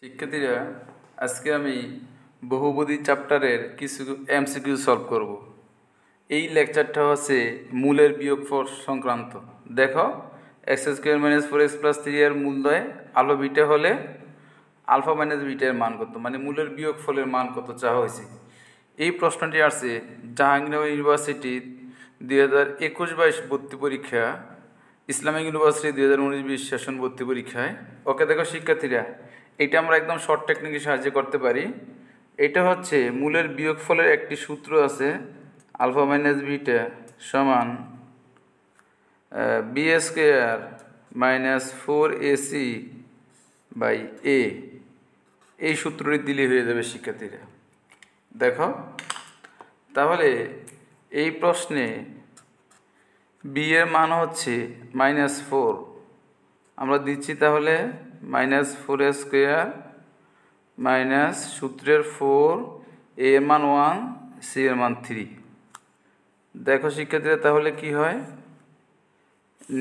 শিক্ষার্থীরা, আজকে আমি বহুপদী চ্যাপ্টারের কিছু এমসিকিউ সলভ করব। এই লেকচারটা হচ্ছে মূলের বিয়োগফল সংক্রান্ত। দেখো, x square minus 4x plus 3 এর মূলদয় আলফা বিটা হলে আলফা মাইনাস বিটার মান কত, মানে মূলের বিয়োগফলের মান কত চাওয়া হয়েছে। এই প্রশ্নটি আসছে জাহাঙ্গীরনগর ইউনিভার্সিটির 2021-22 ভর্তি পরীক্ষা, ইসলামিক ইউনিভার্সিটি 2019-20 সেশন ভর্তি পরীক্ষায়। ওকে, দেখো শিক্ষার্থীরা, এটা আমরা একদম শর্ট টেকনিকের সাহায্যে করতে পারি। এটা হচ্ছে মূলের বিয়োগফলের একটি সূত্র আছে, আলফা মাইনাস বিটা সমান B square minus 4ac by A. এই সূত্রটি দিলে হয়ে যাবে শিক্ষার্থীরা। দেখো, তাহলে এই প্রশ্নে বি এর মান হচ্ছে -4, আমরা দিচ্ছি তাহলে -4 স্কোয়ার মাইনাস সূত্রের 4, এ এর মান 1, সি এর মান 3। দেখো শিক্ষার্থীরা, তাহলে কি হয়,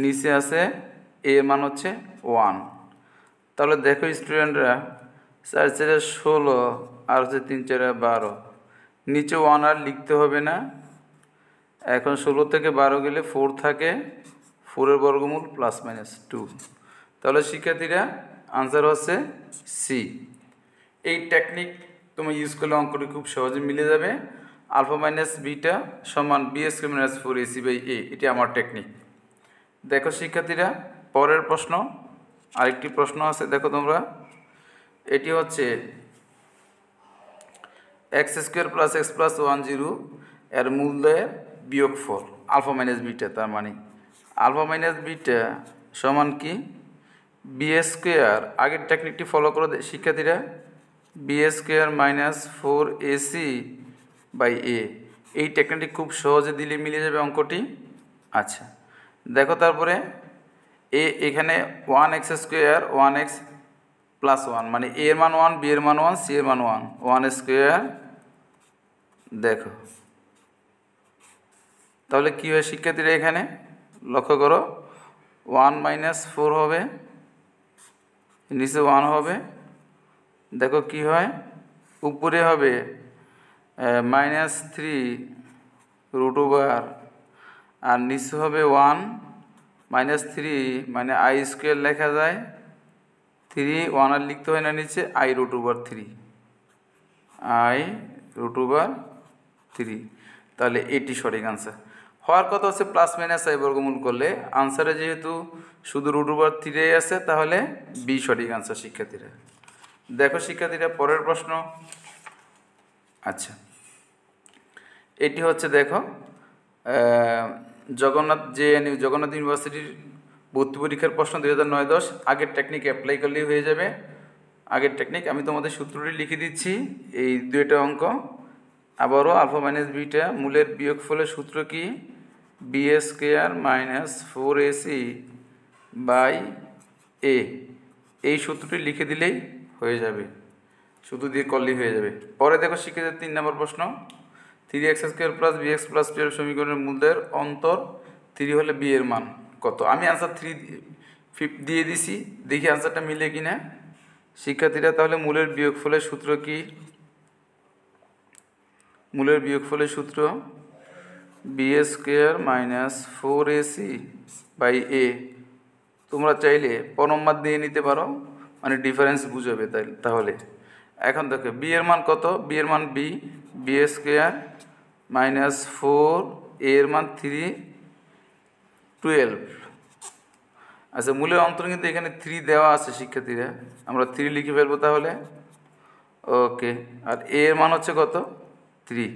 নিচে আছে এ এর মান হচ্ছে 1। তাহলে দেখো স্টুডেন্টরা, 4 × 4 = 16 আর হচ্ছে 3 × 4 = 12, নিচে 1 আর লিখতে হবে না। এখন 16 থেকে 12 গেলে 4 থাকে, 4 এর বর্গমূল +-2। তাহলে শিক্ষার্থীরা, আনসার হচ্ছে সি। এই টেকনিক তুমি ইউজ করলে অঙ্কটি খুব সহজে মিলে যাবে। আলফা মাইনাস বিটা সমান B square minus 4ac by A, এটি আমার টেকনিক। দেখো শিক্ষার্থীরা, পরের প্রশ্ন, আরেকটি প্রশ্ন আছে, দেখো তোমরা। এটি হচ্ছে x square plus x plus 10 এর মূলদয়ের বিয়োগফল আলফা মাইনাস বিটা, তার মানে আলফা মাইনাস বিটা সমান কি বি স্কোয়ার। আগের টেকনিকটি ফলো করো শিক্ষার্থীরা, B square minus 4ac by A. এই টেকনিকটি খুব সহজে দিলে মিলে যাবে অঙ্কটি। আচ্ছা, দেখো তারপরে এখানে 1x স্কোয়ার 1x প্লাস 1, মানে এ এর মান 1, বি এর মান 1, সি এর মান 1 স্কোয়ার। দেখো তাহলে কী হয় শিক্ষার্থীরা, এখানে লক্ষ্য করো, 1 - 4 হবে, নিচে 1 হবে। দেখো কি হয়, উপরে হবে -3 আর নিচে হবে 1 -3, মানে আই স্কোয়ার লেখা যায় 3, 1 আর লিখতে হয় না নিচে, i√3, i√3। তাহলে এটি সঠিক আনসার হওয়ার কথা হচ্ছে +-i বর্গমূল করলে। আনসারে যেহেতু শুধু √3 আছে, তাহলে বি সঠিক আনসার শিক্ষার্থীরা। দেখো শিক্ষার্থীরা, পরের প্রশ্ন। আচ্ছা, এটি হচ্ছে, দেখো, জগন্নাথ ইউনিভার্সিটির ভর্তি পরীক্ষার প্রশ্ন 2009-10। আগের টেকনিক অ্যাপ্লাই করলেই হয়ে যাবে। আগের টেকনিক আমি তোমাদের সূত্রটি লিখে দিচ্ছি, এই দুইটা অঙ্ক। আবারও আলফা মাইনাস বিটা মূলের বিয়োগফলের সূত্র কি, B square minus 4ac by A. এই সূত্রটি লিখে দিলেই হয়ে যাবে, শুধু দিয়ে করলেই হয়ে যাবে। পরে দেখো শিক্ষার্থীদের 3 নম্বর প্রশ্ন, 3x square plus bx plus 12 সমীকরণের মূলদের অন্তর 3 হলে বি এর মান কত। আমি আনসার 3 দিয়ে দিছি, দেখি আনসারটা মিলে কিনা শিক্ষার্থীরা। তাহলে মূলের বিয়োগফলের সূত্র কি, মূলের বিয়োগফলের সূত্র B square minus 4ac by A. তোমরা চাইলে পরম্বার দিয়ে নিতে পারো, মানে ডিফারেন্স বুঝাবে। তাহলে এখন দেখো বি এর মান কত, বি এর মান বি স্কোয়ার মাইনাস 4, এ এর মান 3, 12। আচ্ছা, মূলের অন্তর কিন্তু এখানে 3 দেওয়া আছে শিক্ষার্থীরা, আমরা 3 লিখে ফেলবো তাহলে। ওকে, আর এ এর মান হচ্ছে কত, 3।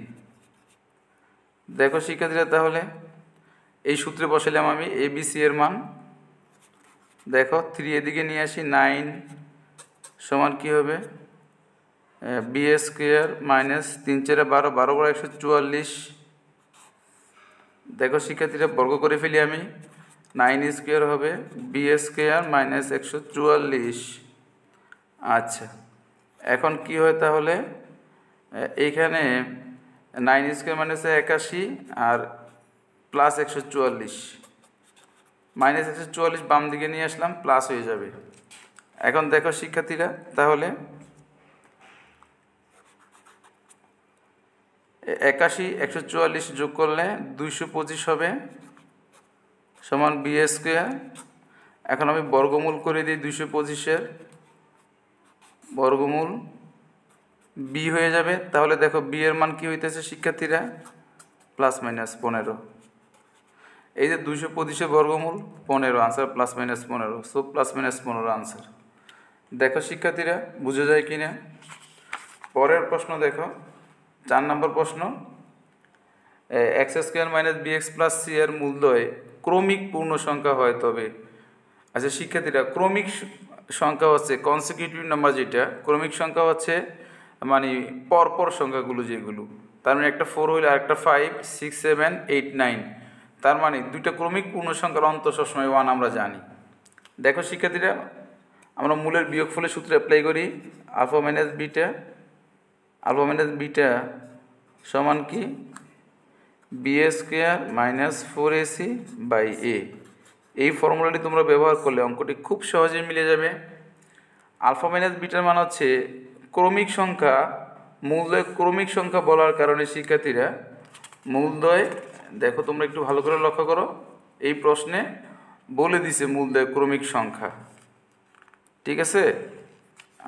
দেখো শিক্ষার্থীরা, তাহলে এই সূত্রে বসালাম আমি এ বি সি এর মান। দেখো 3 এদিকে নিয়ে আসি, 9 সমান কী হবে, বি স্কোয়ার মাইনাস 3 × 4 = 12, 12 × 144। দেখো শিক্ষার্থীরা, বর্গ করে ফেলি আমি, 9 স্কোয়ার হবে বি স্কোয়ার মাইনাস 144। আচ্ছা, এখন কি হয় তাহলে, এইখানে 9 স্কোয়ার মানে 81 আর +144, -144 বাম দিকে নিয়ে আসলাম, প্লাস হয়ে যাবে। এখন দেখো শিক্ষার্থীরা, তাহলে 81 144 যোগ করলে 225 হবে সমান বি স্কোয়ার। এখন আমি বর্গমূল করে দিই 225-এর বর্গমূল বি হয়ে যাবে। তাহলে দেখো বি এর মান কি হইতেছে শিক্ষার্থীরা +-15। এই যে 225-এর বর্গমূল 15 আনসার +-15, সো +-15 আনসার। দেখো শিক্ষার্থীরা বুঝে যায় কিনা। পরের প্রশ্ন দেখো 4 নম্বর প্রশ্ন, x² - bx + c এর মূলদ্বয় ক্রমিক পূর্ণ সংখ্যা হয় তবে। আচ্ছা শিক্ষার্থীরা, ক্রমিক সংখ্যা হচ্ছে কনসিকিউটিভ নাম্বার, যেটা ক্রমিক সংখ্যা হচ্ছে মানে পরপর সংখ্যাগুলো যেগুলো, তার মানে একটা 4 হইলে আরেকটা 5 6 7 8 9, তার মানে দুইটা ক্রমিক পূর্ণ সংখ্যার অন্ত সবসময় 1 আমরা জানি। দেখো শিক্ষার্থীরা, আমরা মূলের বিয়োগফলের সূত্র অ্যাপ্লাই করি। আলফা মাইনাস বিটা সমান কি b² - 4ac / a। এই ফর্মুলাটি তোমরা ব্যবহার করলে অঙ্কটি খুব সহজে মিলে যাবে। আলফা মাইনাস বিটার মান হচ্ছে ক্রমিক সংখ্যা, মূলদ্বয় ক্রমিক সংখ্যা বলার কারণে শিক্ষার্থীরা মূলদ্বয়, দেখো তোমরা একটু ভালো করে লক্ষ্য করো, এই প্রশ্নে বলে দিছে মূলদ্বয় ক্রমিক সংখ্যা, ঠিক আছে।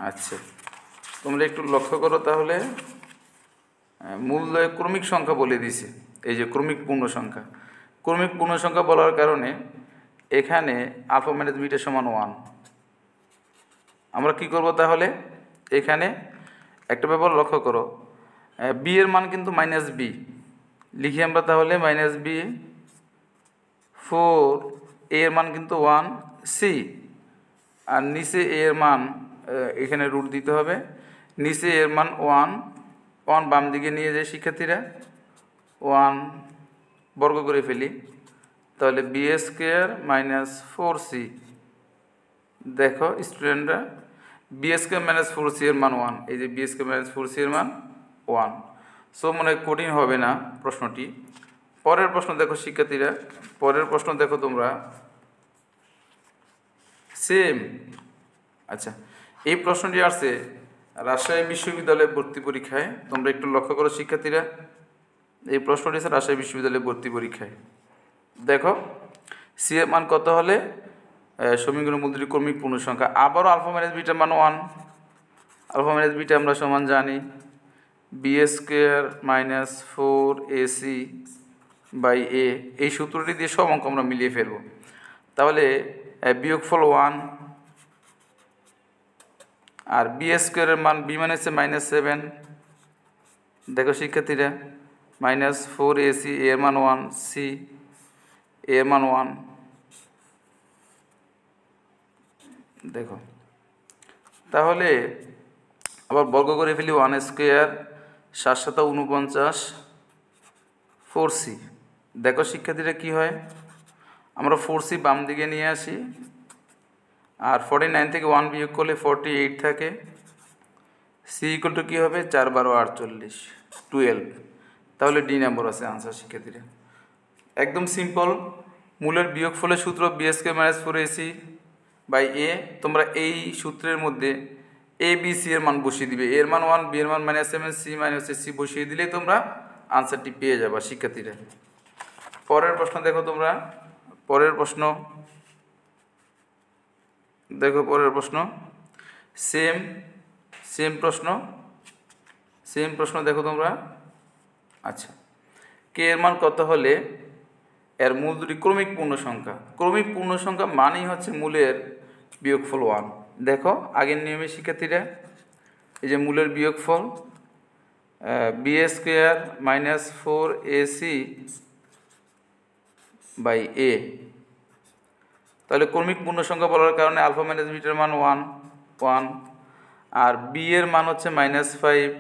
আচ্ছা তোমরা একটু লক্ষ্য করো, তাহলে মূলদ্বয় ক্রমিক সংখ্যা বলে দিছে। এই যে ক্রমিক পূর্ণ সংখ্যা বলার কারণে এখানে আলফা মাইনাস বিটা সমান 1। আমরা কি করব তাহলে, এখানে একটা ব্যাপার লক্ষ্য করো, বি এর মান কিন্তু -b লিখি আমরা, তাহলে -b 4, এ এর মান কিন্তু 1, সি আর নিচে এ এর মান এখানে রুট দিতে হবে, নিচে এর মান 1 বাম দিকে নিয়ে যায় শিক্ষার্থীরা, 1 বর্গ করে ফেলি, তাহলে b² - 4c। দেখো স্টুডেন্টরা, b² - 4c এর মান 1, এই যে b² - 4c এর মান 1, সো মনে হয় কঠিন হবে না প্রশ্নটি। পরের প্রশ্ন দেখো শিক্ষার্থীরা, পরের প্রশ্ন দেখো তোমরা সেম। আচ্ছা এই প্রশ্নটি আসছে রাজশাহী বিশ্ববিদ্যালয়ে ভর্তি পরীক্ষায়, তোমরা একটু লক্ষ্য করো শিক্ষার্থীরা, এই প্রশ্নটি আছে রাজশাহী বিশ্ববিদ্যালয়ে ভর্তি পরীক্ষায়। দেখো সি এর মান কত হলে সমীকরণের মূল দুটি ক্রমিক পূর্ণ সংখ্যা। আবারও আলফা মাইনাস বিটার মান 1, আলফা মাইনাস বিটা আমরা সমান জানি b² - 4ac / a। এই সূত্রটি দিয়ে সব অঙ্ক আমরা মিলিয়ে ফেলব। তাহলে বিয়োগফল 1 আর b² এর মান b মানে হচ্ছে -7। দেখো শিক্ষার্থীরা -4ac, এর মান 1, c এর মান 1। দেখো তাহলে আবার বর্গ করে ফেলি, 1² 7 × 7 = 49, 4c। দেখো শিক্ষার্থীরা কি হয়, আমরা 4c বাম দিকে নিয়ে আসি, আর 49 থেকে 1 বিয়োগ করলে 48 থাকে, c = কী হবে 4 × 12 = 48, 12। তাহলে ডি নম্বর আছে আনসার শিক্ষার্থীরা। একদম সিম্পল, মূলের বিয়োগফলের সূত্র b² - 4ac / a। তোমরা এই সূত্রের মধ্যে a b c এর মান বসিয়ে দিবে, এর মান 1, b এর মান -7, c - c বসিয়ে দিলে তোমরা আনসারটি পেয়ে যাবা শিক্ষার্থীরা। পরের প্রশ্ন দেখো তোমরা, পরের প্রশ্ন দেখো, পরের প্রশ্ন সেম প্রশ্ন দেখো তোমরা। আচ্ছা কে এর মান কত হলে এর মূল দুটি ক্রমিক পূর্ণ সংখ্যা। ক্রমিক পূর্ণ সংখ্যা মানেই হচ্ছে মূলের বিয়োগফল 1। দেখো আগের নিয়মে শিক্ষার্থীরা, এই যে মূলের বিয়োগফল b² - 4ac / a। তাহলে ক্রমিক পূর্ণ সংখ্যা বলার কারণে আলফা মাইনাস বিটার মান 1, আর বি এর মান হচ্ছে -5,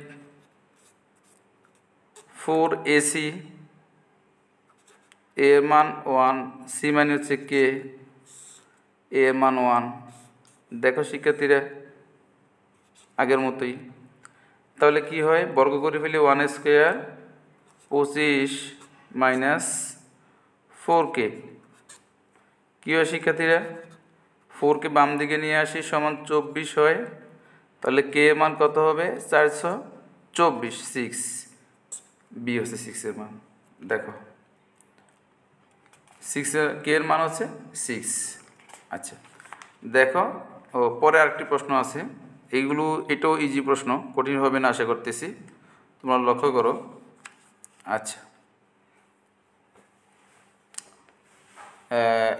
4ac, এর মান 1, c মানে হচ্ছে k, এর মান 1। দেখো শিক্ষার্থীরা আগের মতোই, তাহলে কি হয়, বর্গ করে ফেলি 1² 25 - 4k। কী হয় শিক্ষার্থীরা, 4কে বাম দিকে নিয়ে আসি সমান 24 হয়, তাহলে কে এর মান কত হবে 424, 6। বি হচ্ছে 6 এর মান। দেখো 6 এর কে এর মান হচ্ছে 6। আচ্ছা দেখো, ও পরে আরেকটি প্রশ্ন আছে, এইগুলো এটাও ইজি প্রশ্ন, কঠিন হবে না আশা করতেছি, তোমরা লক্ষ্য করো। আচ্ছা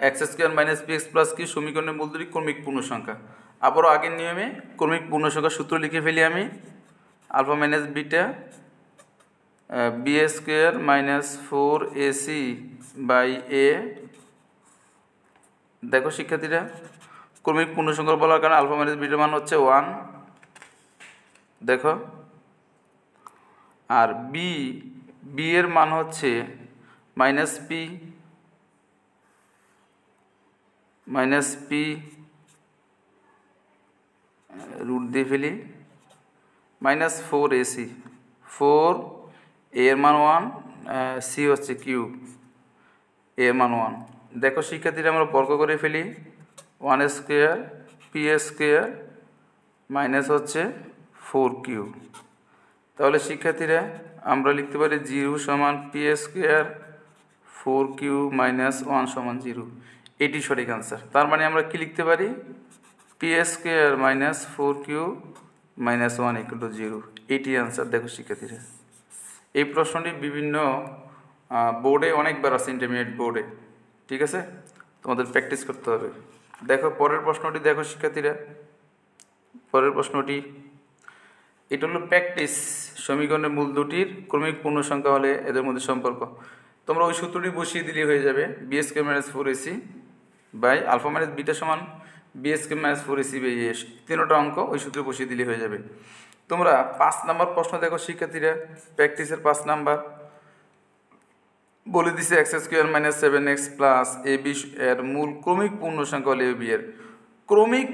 x square minus P x plus কি সমীকরণের মূল দুটি ক্রমিক পূর্ণ সংখ্যা। আবারও আগের নিয়মে ক্রমিক পূর্ণ সংখ্যার সূত্র লিখে ফেলি আমি, alpha minus beta B square minus 4ac by A. দেখো শিক্ষার্থীরা, ক্রমিক পূর্ণ সংখ্যা বলার কারণে আলফা মাইনাস বিটার মান হচ্ছে 1। দেখো আর বি এর মান হচ্ছে মাইনাস পি রুট দিয়ে ফেলি মাইনাস 4ac, 4 এর মান 1, সি হচ্ছে কিউ, এর মান 1। দেখো শিক্ষার্থীরা আমরা বর্গ করে ফেলি, 1 স্কোয়ার পি স্কোয়ার মাইনাস হচ্ছে 4q। তাহলে শিক্ষার্থীরা আমরা লিখতে পারি 0 সমান পি স্কোয়ার 4q মাইনাস 1 সমান 0। এটি সঠিক আনসার। তার মানে আমরা কি লিখতে পারি, P square minus 4q minus 1 equal to 0। এটি আনসার। দেখো শিক্ষার্থীরা এই প্রশ্নটি বিভিন্ন বোর্ডে অনেকবার আছে, ইন্টারমিডিয়েট বোর্ডে, ঠিক আছে, তোমাদের প্র্যাকটিস করতে হবে। দেখো পরের প্রশ্নটি, দেখো শিক্ষার্থীরা পরের প্রশ্নটি, এটা হলো প্র্যাকটিস, সমীকরণের মূল দুটির ক্রমিক পূর্ণ সংখ্যা হলে এদের মধ্যে সম্পর্ক। তোমরা ওই সূত্রটি বসিয়ে দিলে হয়ে যাবে, B square minus 4ac by alpha minus beta সমান B square minus 4ac by A. তিনটা অঙ্ক ওই সূত্রে বসিয়ে দিলে হয়ে যাবে। তোমরা 5 নম্বর প্রশ্ন দেখো শিক্ষার্থীরা, প্র্যাকটিসের 5 নাম্বার বলে দিছে X square minus 7x plus A B এর মূল ক্রমিক পূর্ণ সংখ্যা হলে এ বি এর ক্রমিক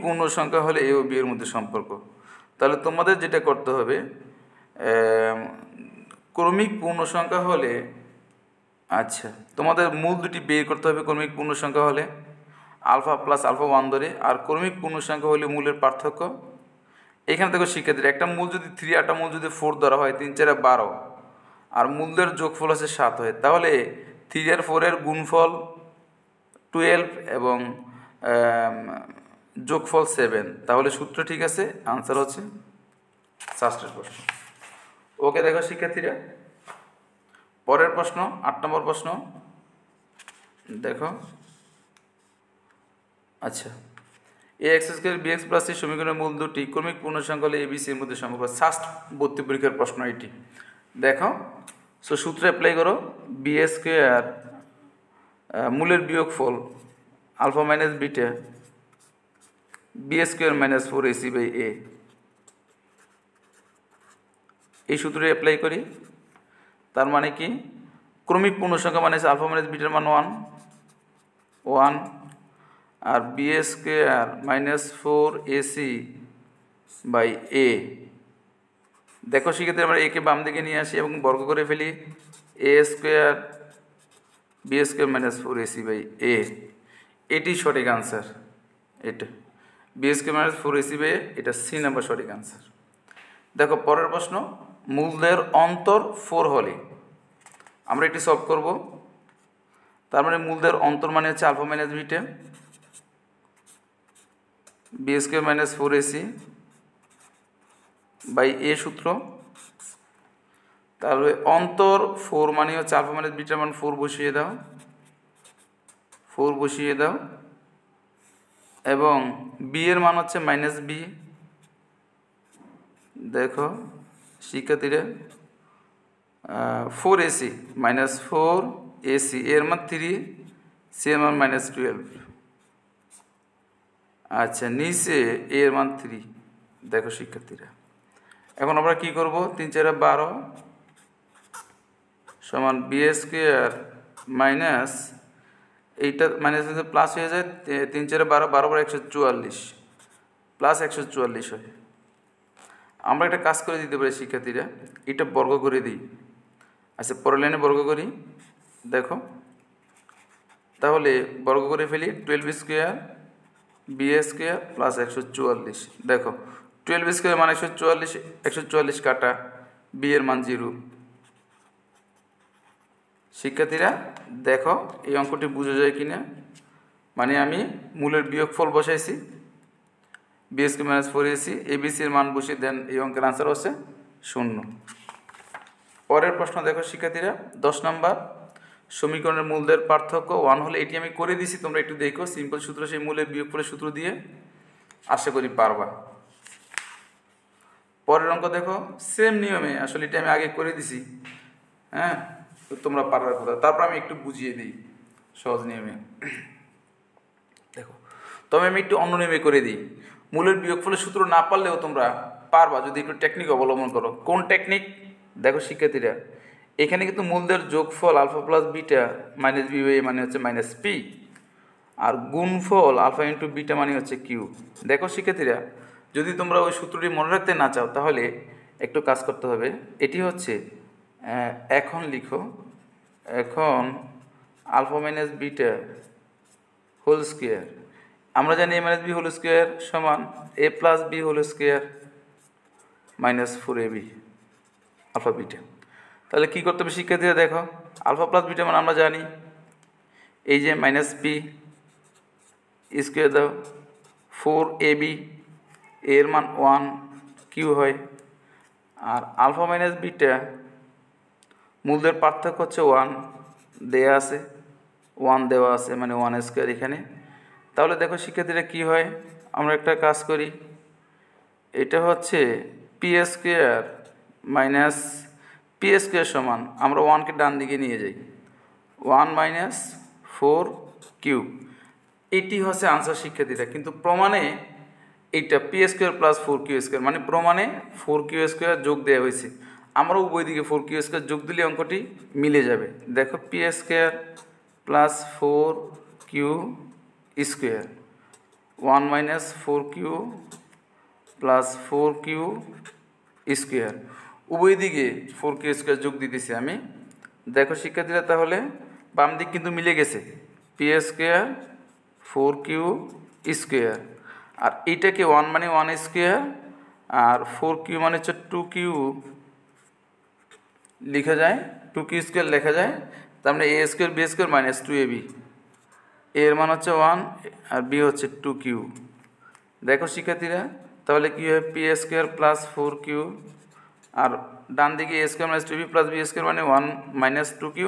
পূর্ণ সংখ্যা হলে এ ও বি এর মধ্যে সম্পর্ক। তাহলে তোমাদের যেটা করতে হবে, ক্রমিক পূর্ণ সংখ্যা হলে, আচ্ছা তোমাদের মূল দুটি বের করতে হবে ক্রমিক পূর্ণ সংখ্যা হলে, আলফা প্লাস আলফা 1 ধরে, আর ক্রমিক পূর্ণ সংখ্যা হলে মূলের পার্থক্য। এখানে দেখো শিক্ষার্থীরা, একটা মূল যদি 3 একটা মূল যদি 4 ধরা হয়, 3 4 12, আর মূলদের যোগফল আছে 7 হয়, তাহলে 3 আর 4 এর গুণফল 12 এবং যোগফল 7। তাহলে সূত্র ঠিক আছে, আনসার হচ্ছে ষষ্ঠের প্রশ্ন। ওকে দেখো শিক্ষার্থীরা পরের প্রশ্ন, 8 নম্বর প্রশ্ন দেখো। আচ্ছা A X square B X plus C সমীকরণের মূল দুটি ক্রমিক পূর্ণ সংখ্যা হলে এ বি সির মধ্যে সম্পর্ক। ষষ্ঠ ভর্তি পরীক্ষার প্রশ্ন এটি। দেখো সো সূত্র অ্যাপ্লাই করো, বি স্কোয়ার মূলের বিয়োগফল alpha minus beta B square minus 4ac by A. এই সূত্রে অ্যাপ্লাই করি, তার মানে কি ক্রমিক পূর্ণ সংখ্যা মানে আলফা মাইনাস বিটার মান 1, আর B square minus 4ac by A. দেখো সেক্ষেত্রে আমরা একে বাম দিকে নিয়ে আসি এবং বর্গ করে ফেলি, A square B square minus 4ac by A. এটি সঠিক আনসার। এটা B square minus 4ac by A, এটা সি নাম্বার সঠিক আনসার। দেখো পরের প্রশ্ন, মূলদের অন্তর 4 হলে আমরা এটি সলভ করব। তার মানে মূলদের অন্তর মানে হচ্ছে alpha minus beta B square minus 4ac by A সূত্র। তাহলে অন্তর 4 মানে হচ্ছে আলফা মাইনাস বিটার মান 4 বসিয়ে দাও এবং বি এর মান হচ্ছে মাইনাস বি। দেখো শিক্ষার্থীরা 4ac মাইনাস 4ac এর মান 3, সি এর মান মাইনাস 12। আচ্ছা নিচে এ এর মান 3। দেখো শিক্ষার্থীরা এখন আমরা কি করব, 3 4 12 সমান বি স্কোয়ার মাইনাস, এইটা মাইনাস প্লাস হয়ে যায়, 3 4 12 12 বার 144 প্লাস 144 হয়। আমরা একটা কাজ করে দিতে পারি শিক্ষার্থীরা, এটা বর্গ করে দিই। আচ্ছা পরের লাইনে বর্গ করি, দেখো তাহলে বর্গ করে ফেলি 12 স্কোয়ার বি স্কোয়ার প্লাস 144। দেখো 12 স্কোয়ার মানে 144 কাটা, বি এর মান 0। শিক্ষার্থীরা দেখো এই অঙ্কটি বুঝে যায় কিনা। মানে আমি মূলের বিয়োগফল বসাইছি, বি স্কয়ার মাইনাস 4ac, এবিসির মান বসিয়ে দেন, এই অঙ্কের আনসার হচ্ছে 0। পরের প্রশ্ন দেখো শিক্ষার্থীরা, 10 নম্বর, সমীকরণের মূলদের পার্থক্য 1 হলে, এটি আমি করে দিছি, তোমরা একটু দেখো সিম্পল সূত্র, সেই মূলের বিয়োগফলের সূত্র দিয়ে আশা করি পারবা। পরের অঙ্ক দেখো সেম নিয়মে, আসলে এটা আমি আগে করে দিছি, হ্যাঁ, তো তোমরা পারার কথা, তারপর আমি একটু বুঝিয়ে দিই সহজ নিয়মে। দেখো তবে আমি একটু অন্য নিয়মে করে দিই, মূলের বিয়োগফলের সূত্র না পারলেও তোমরা পারবা যদি একটু টেকনিক অবলম্বন করো। কোন টেকনিক? দেখো শিক্ষার্থীরা, এখানে কিন্তু মূলদের যোগফল alpha plus beta minus B মানে হচ্ছে মাইনাস পি, আর গুণফল আলফা ইন্টু বিটা মানে হচ্ছে কিউ। দেখো শিক্ষার্থীরা, যদি তোমরা ওই সূত্রটি মনে রাখতে না চাও তাহলে একটু কাজ করতে হবে। এটি হচ্ছে এখন লিখো, এখন alpha minus beta whole square, আমরা জানি A minus B whole square সমান A plus B whole square minus 4ab alpha beta. তাহলে কী করতে হবে শিক্ষার্থীরা, দেখো আলফা প্লাস বিটা মানে আমরা জানি, এই যে মাইনাস পি স্কোয়ার দাও 4ab, এর মান 1, কিউ হয়, আর আলফা মাইনাস বিটা মূলদের পার্থক্য হচ্ছে 1 দেয়া আছে, 1 দেওয়া আছে, মানে 1 স্কোয়ার এখানে। তাহলে দেখো শিক্ষার্থীরা কী হয়, আমরা একটা কাজ করি, এটা হচ্ছে P square minus P square সমান, আমরা 1কে ডান দিকে নিয়ে যাই, 1 মাইনাস 4q, এটি হচ্ছে আনসার শিক্ষার্থীরা। কিন্তু প্রমাণে এইটা P square plus 4q square, মানে প্রমাণে 4q স্কোয়ার যোগ দেওয়া হয়েছে, আমরা উভয় দিকে 4q স্কোয়ার যোগ দিলে অঙ্কটি মিলে যাবে। দেখো P square plus 4q square 1 minus 4q plus 4q square, উভয় দিকে 4q স্কোয়ার যোগ দিতেছি আমি। দেখো শিক্ষার্থীরা, তাহলে বাম দিক কিন্তু মিলে গেছে, পি স্কোয়ার 4q স্কোয়ার, আর এইটাকে 1 মানে 1 স্কোয়ার, আর 4q মানে হচ্ছে 2q লেখা যায়, 2q স্কোয়ার লেখা যায়, তার মানে a square B square minus 2ab, এর মান হচ্ছে 1 আর বি হচ্ছে 2q। দেখো শিক্ষার্থীরা, তাহলে কী হয়, পি স্কোয়ার প্লাস 4q, আর ডান দিকে A square minus 2b plus B square মানে 1 মাইনাস 2q,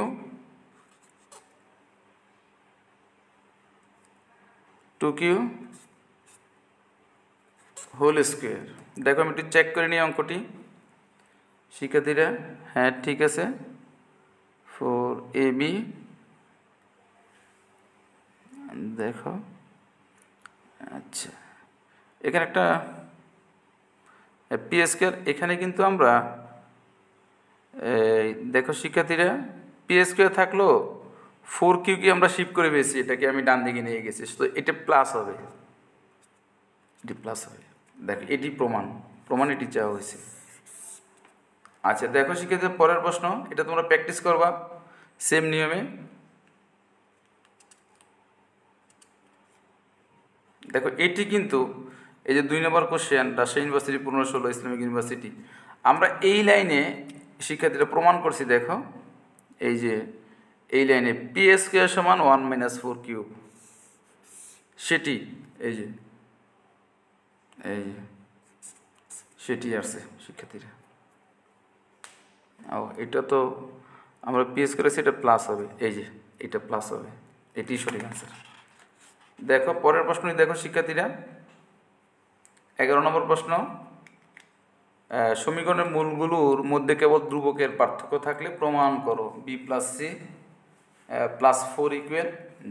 হোল স্কোয়ার। দেখো আমি একটু চেক করে নিই অঙ্কটি শিক্ষার্থীরা, হ্যাঁ ঠিক আছে, 4ab, দেখো আচ্ছা এখানে একটা পি স্কোয়ার, এখানে কিন্তু আমরা দেখো শিক্ষার্থীরা, পি স্কোয়ার থাকলো 4q কে আমরা শিফট করে পেয়েছি, এটাকে আমি ডান দিকে নিয়ে গেছি, তো এটা প্লাস হবে, এটি প্লাস হবে। দেখো এটি প্রমাণ এটি চাওয়া হয়েছে। আচ্ছা দেখো শিক্ষার্থীদের পরের প্রশ্ন, এটা তোমরা প্র্যাকটিস করবা সেম নিয়মে। দেখো এটি কিন্তু এই যে 2 নম্বর question, Rajshahi University 1516 Islamic University, আমরা এই লাইনে শিক্ষার্থীরা প্রমাণ করছি। দেখো এই যে এই লাইনে পি স্কোয়ার সমান 1 মাইনাস 4q, সেটি এই যে সেটি আসছে শিক্ষার্থীরা। ও এটা তো আমরা পি স্কোয়ার আছে, এটা প্লাস হবে, এই যে এটা প্লাস হবে, এটি সঠিক আনসার। দেখো পরের প্রশ্নটি দেখো শিক্ষার্থীরা, 11 নম্বর প্রশ্ন, সমীকরণের মূলগুলোর মধ্যে কেবল ধ্রুবকের পার্থক্য থাকলে প্রমাণ করো B plus C plus 4 equal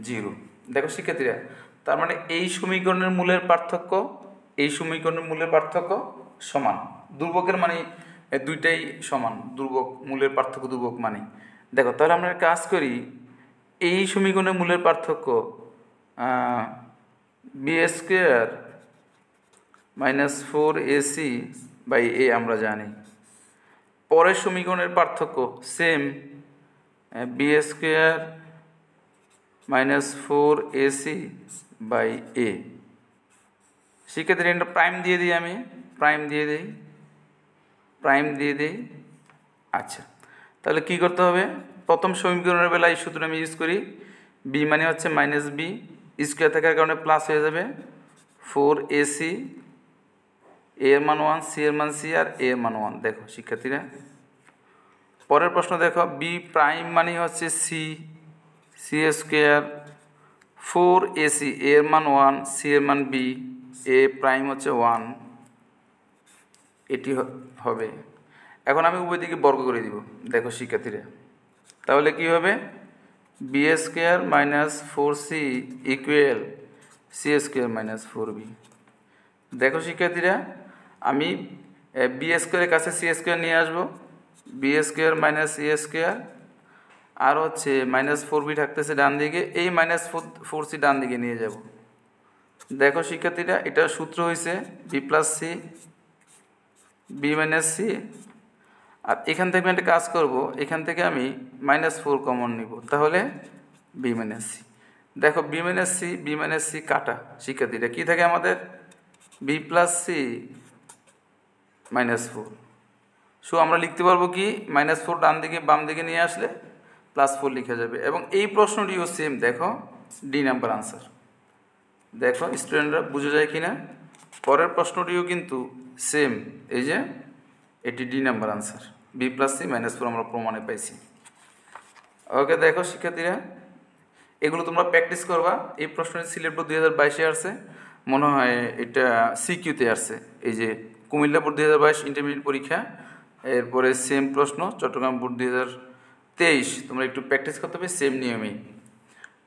0। দেখো শিক্ষার্থীরা, তার মানে এই সমীকরণের মূলের পার্থক্য, এই সমীকরণের মূলের পার্থক্য সমান, ধ্রুবকের মানে দুইটাই সমান, ধ্রুবক মূলের পার্থক্য ধ্রুবক মানে। দেখো তাহলে আমরা কাজ করি, এই সমীকরণের মূলের পার্থক্য B square minus 4ac by A আমরা জানি। পরের সমীকরণের পার্থক্য same, B square minus 4ac by A. শিক্ষার্থীরা এটা প্রাইম দিয়ে দিই, আমি প্রাইম দিয়ে দিই, আচ্ছা, তাহলে কি করতে হবে? প্রথম সমীকরণের বেলা এই সূত্র আমি ইউজ করি, বি মানে হচ্ছে মাইনাস বি, স্কোয়ার থাকার কারণে প্লাস হয়ে যাবে 4ac, এ এর মান 1, সি এর মান সি, আর এ এর মান 1। দেখো শিক্ষার্থীরা, পরের প্রশ্ন দেখো, বি প্রাইম মানে হচ্ছে সি, সি স্কোয়ার 4ac, এ এর মান 1, সি এর মান বি, এ প্রাইম হচ্ছে 1, এটি হবে। এখন আমি উভয় দিকে বর্গ করে দিব। দেখো শিক্ষার্থীরা, তাহলে কি হবে? B square minus 4c equal C square minus 4b। দেখো শিক্ষার্থীরা, আমি বি স্কোয়ারের কাছে সি স্কোয়ার নিয়ে আসবো, B square minus C square, আর হচ্ছে মাইনাস 4b থাকতেছে ডান দিকে, এই মাইনাস 4c ডান দিকে নিয়ে যাব। দেখো শিক্ষার্থীরা, এটার সূত্র হয়েছে B plus C, B minus C, আর এখান থেকে আমি একটা কাজ করব, এখান থেকে আমি -4 কমন নিব, তাহলে বি মাইনাস সি। দেখো বি মাইনাস সি কাটা শিক্ষার্থীরা, কী থাকে আমাদের? B plus C -4। সো আমরা লিখতে পারবো কি, -4 ডান দিকে বাম দিকে নিয়ে আসলে +4 লিখা যাবে। এবং এই প্রশ্নটিও সেম, দেখো ডি নাম্বার আনসার। দেখো স্টুডেন্টরা বুঝে যায় কি না? পরের প্রশ্নটিও কিন্তু সেম, এই যে এটি D number answer, B plus C -4 আমরা প্রমাণে পাইছি। ওকে, দেখো শিক্ষার্থীরা, এগুলো তোমরা প্র্যাকটিস করবা। এই প্রশ্নের সিলেট বোর্ড 2022-এ আসছে, মনে হয় এটা সিকিউতে আসছে। এই যে কুমিল্লা বোর্ড 2022 ইন্টারমিডিয়েট পরীক্ষা, এরপরে সেম প্রশ্ন চট্টগ্রাম বোর্ড 2023, তোমরা একটু প্র্যাকটিস করতে হবে সেম নিয়মেই।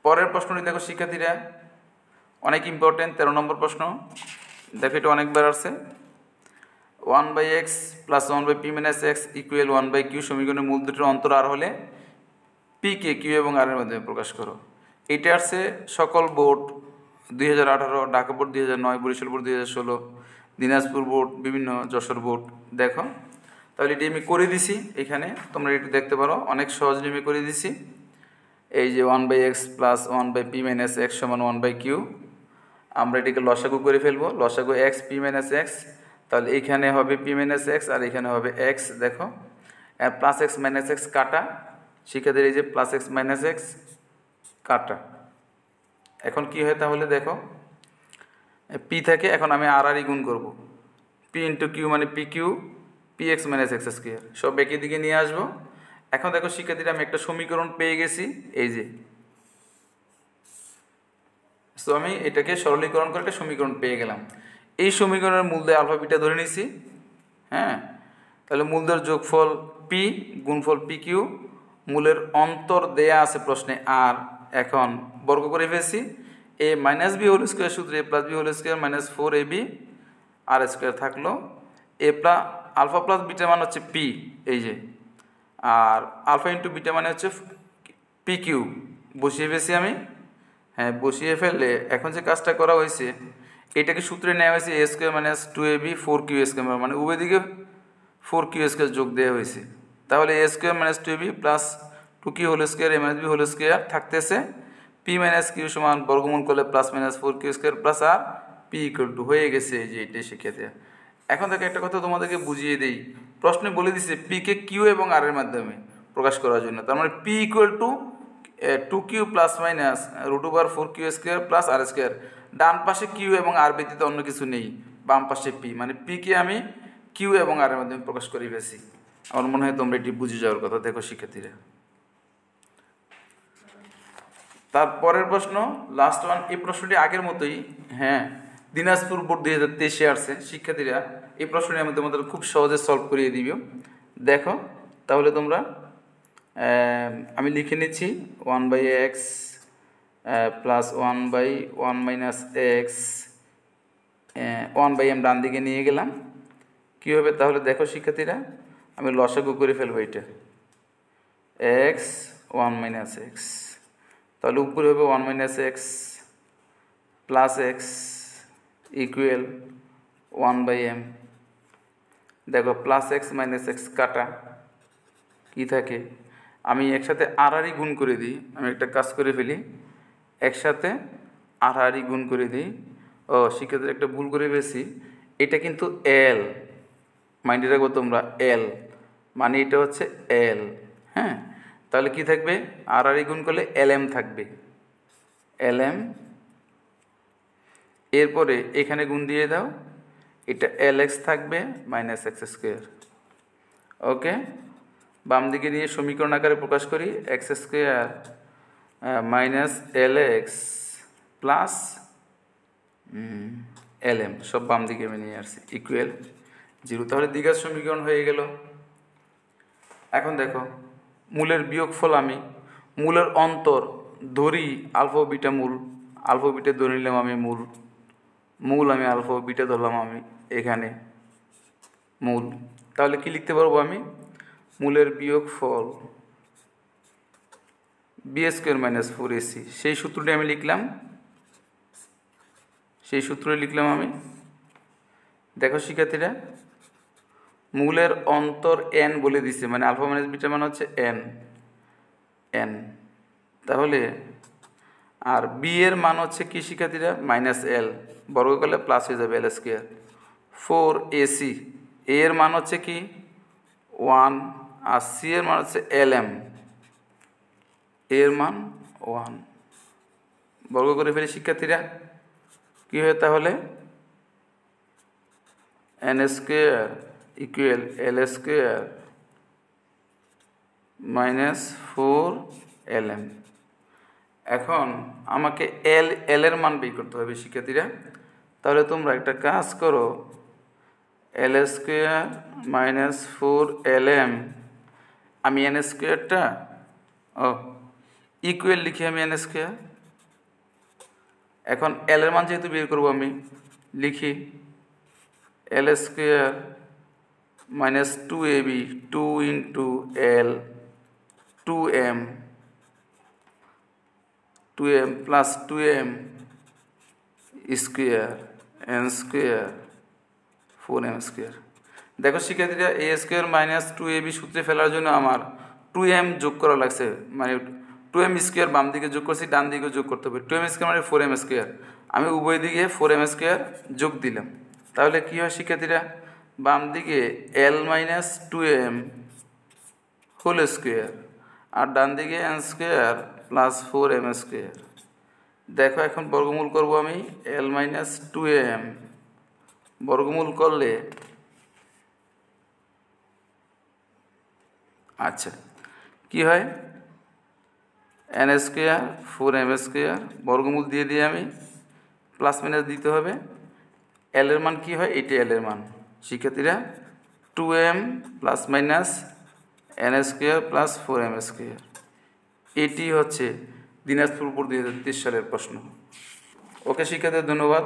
পরের প্রশ্নটি দেখো শিক্ষার্থীরা, অনেক ইম্পর্টেন্ট, 13 নম্বর প্রশ্ন। দেখো এটা অনেকবার আসছে। 1/x plus 1/p minus x equal 1/q সমীকরণের মূল দুটির অন্তর আর হলে পি কে কিউ এবং আর এর মাধ্যমে প্রকাশ করো। এটা আসছে সকল board 2018, Dhaka board 2009, Barishal board 2016, Dinajpur board, বিভিন্ন যশোর বোর্ড। দেখো তাহলে এটি আমি করে দিছি, এখানে তোমরা একটু দেখতে পারো, অনেক সহজ নিয়মে করে দিছি। এই যে 1/x plus 1/p minus x সমান 1/q, আমরা এটিকে লসাগু করে ফেলবো, লসাগু x p মাইনাস x, তাহলে এখানে হবে p মাইনাস x আর এখানে হবে x। দেখো প্লাস x মাইনাস x কাটা শিক্ষার্থীর, এই যে প্লাস x মাইনাস x কাটা। এখন কি হয় তাহলে? দেখো p থাকে, এখন আমি আর গুণ করব, p ইন্টু কিউ মানে P Q, P X minus X square, সব একই দিকে নিয়ে আসবো। এখন দেখো শিক্ষার্থীরা, আমি একটা সমীকরণ পেয়ে গেছি, এই যে। সো আমি এটাকে সরলীকরণ করে একটা সমীকরণ পেয়ে গেলাম। এই সমীকরণের মূলদের আলফা বিটা ধরে নিছি, হ্যাঁ। তাহলে মূলদের যোগফল পি, গুণফল পি কিউ, মূলের অন্তর দেয়া আছে প্রশ্নে আর, এখন বর্গ করে ফেলছি। A minus B whole square সূত্রে A plus B whole square minus 4ab আর স্কোয়ার থাকলো, A plus alpha plus beta মানে হচ্ছে পি, এই যে, আর আলফা ইন্টু বিটা মানে হচ্ছে পি কিউ, বসিয়ে ফেলছি আমি। হ্যাঁ, বসিয়ে ফেললে এখন যে কাজটা করা হয়েছে, এটাকে সূত্রে নেওয়া হয়েছে এ square minus 2ab 4q square, মানে উভয় দিকে 4q স্কোয়ার যোগ দেওয়া হয়েছে। তাহলে A square minus 2ab plus 2q whole square A minus B whole square থাকতেছে, পি মাইনাস কিউ সমান বর্গমূল করলে plus minus 4q square plus আর পি ইকুয়াল টু হয়ে গেছে, যে এটাই শিক্ষার্থী। এখন থেকে একটা কথা তোমাদেরকে বুঝিয়ে দিই, প্রশ্নে বলে দিচ্ছে পি কে কিউ এবং আর এর মাধ্যমে প্রকাশ করার জন্য, তার মানে P equal to 2q plus minus √4q square plus আর স্কোয়ার। ডান পাশে কিউ এবং আর ব্যতীত অন্য কিছু নেই, বাম পাশে পি, মানে পিকে আমি কিউ এবং আর এর মাধ্যমে প্রকাশ করে ফেলছি। আমার মনে হয় তোমরা এটি বুঝে যাওয়ার কথা। দেখো শিক্ষার্থীরা, তারপরের প্রশ্ন লাস্ট ওয়ান, এই প্রশ্নটি আগের মতোই, হ্যাঁ, দিনাজপুর বোর্ড 2023-এ আসছে। শিক্ষার্থীরা, এই প্রশ্নটি আমি তোমাদের খুব সহজে সলভ করিয়ে দিব। দেখো তাহলে তোমরা, আমি লিখে নিচ্ছি 1/x plus 1/1 minus x, 1/m ডান দিকে নিয়ে গেলাম। কী হবে তাহলে? দেখো শিক্ষার্থীরা, আমি লসাগু করে ফেলবো এটা, x 1 মাইনাস x, তাহলে উপরে হবে 1 minus x plus x equal 1/m। দেখো প্লাস x মাইনাস x কাটা, কি থাকে? আমি একসাথে আড়াআড়ি গুণ করে দিই, আমি একটা কাজ করে ফেলি, একসাথে আড়াআড়ি গুণ করে দিই। ও শিক্ষার্থীরা, একটা ভুল করে ফেলছি, এটা কিন্তু এল, মাইন্ডে রাখবো তোমরা, এল মানে এটা হচ্ছে এল। হ্যাঁ, তাহলে কি থাকবে, আর আর গুণ করলে এল এম থাকবে, এল এম। এরপরে এখানে গুণ দিয়ে দাও, এটা এল এক্স থাকবে মাইনাস এক্স স্কোয়ার। ওকে, বাম দিকে নিয়ে সমীকরণ আকারে প্রকাশ করি, x square minus L X plus L M, সব বাম দিকে আমি নিয়ে আসছি, ইকুয়াল 0। তাহলে দ্বিঘাত সমীকরণ হয়ে গেল। এখন দেখো, মূলের বিয়োগফল আমি মূলের অন্তর ধরি আলফা বিটা মূল, আলফা বিটা ধরে নিলাম আমি মূল আমি আলফা বিটা ধরলাম আমি এখানে মূল। তাহলে কি লিখতে পারবো আমি, মূলের বিয়োগফল বি স্কোয়ার মাইনাস 4ac, সেই সূত্রটি আমি লিখলাম, সেই সূত্রে লিখলাম আমি। দেখো শিক্ষার্থীরা, মূলের অন্তর এন বলে দিছে, মানে আলফা মাইনাস বিটা মানে হচ্ছে এন এন। তাহলে আর বি এর মান হচ্ছে কি শিক্ষার্থীরা, মাইনাস এল, বর্গ করলে প্লাস হয়ে যাবে এল স্কোয়ার। 4ac, এ এর মান হচ্ছে কি 1, আর সি এর মান হচ্ছে এল এম, এর মান 1, বর্গ করে ফেলি শিক্ষার্থীরা। কি হয় তাহলে, এন স্কোয়ার ইকুয়াল এল স্কোয়ার মাইনাস 4lm। এখন আমাকে এল এর মান বের করতে হবে শিক্ষার্থীরা। তাহলে তোমরা একটা কাজ করো, এল স্কোয়ার মাইনাস 4lm, আমি এন স্কোয়ারটা ইকুয়াল লিখি আমি এন স্কোয়ার। এখন এল এর মান যেহেতু বের করবো আমি লিখি এল square minus 2ab 2 into L 2m plus 2m square N square 4m square. দেখো শিক্ষার্থীরা, এ স্কোয়ার মাইনাস 2ab সূত্রে ফেলার জন্য আমার 2m যোগ করা লাগছে, মানে 2m স্কোয়ার বাম দিকে যোগ করছি, ডান দিকে যোগ করতে হবে। 2m স্কোয়ার মানে 4m স্কোয়ার, আমি উভয় দিকে 4m স্কোয়ার যোগ দিলাম। তাহলে কী হয় শিক্ষার্থীরা, বাম দিকে L minus 2m whole square, আর ডান দিকে N square plus 4m square. দেখো এখন বর্গমূল করব আমি, এল মাইনাস 2m বর্গমূল করলে আচ্ছা কি হয়, এন স্কোয়ার 4m স্কোয়ার, বর্গমূল দিয়ে দিয়ে আমি প্লাস মাইনাস দিতে হবে। এল এর মান কী হয়, এটা এল এর মান শিক্ষার্থীরা, 2m plus minus N square plus 4m square. এটি হচ্ছে দিনাজপুর বোর্ড 2023 সালের প্রশ্ন। ওকে শিক্ষার্থীদের ধন্যবাদ।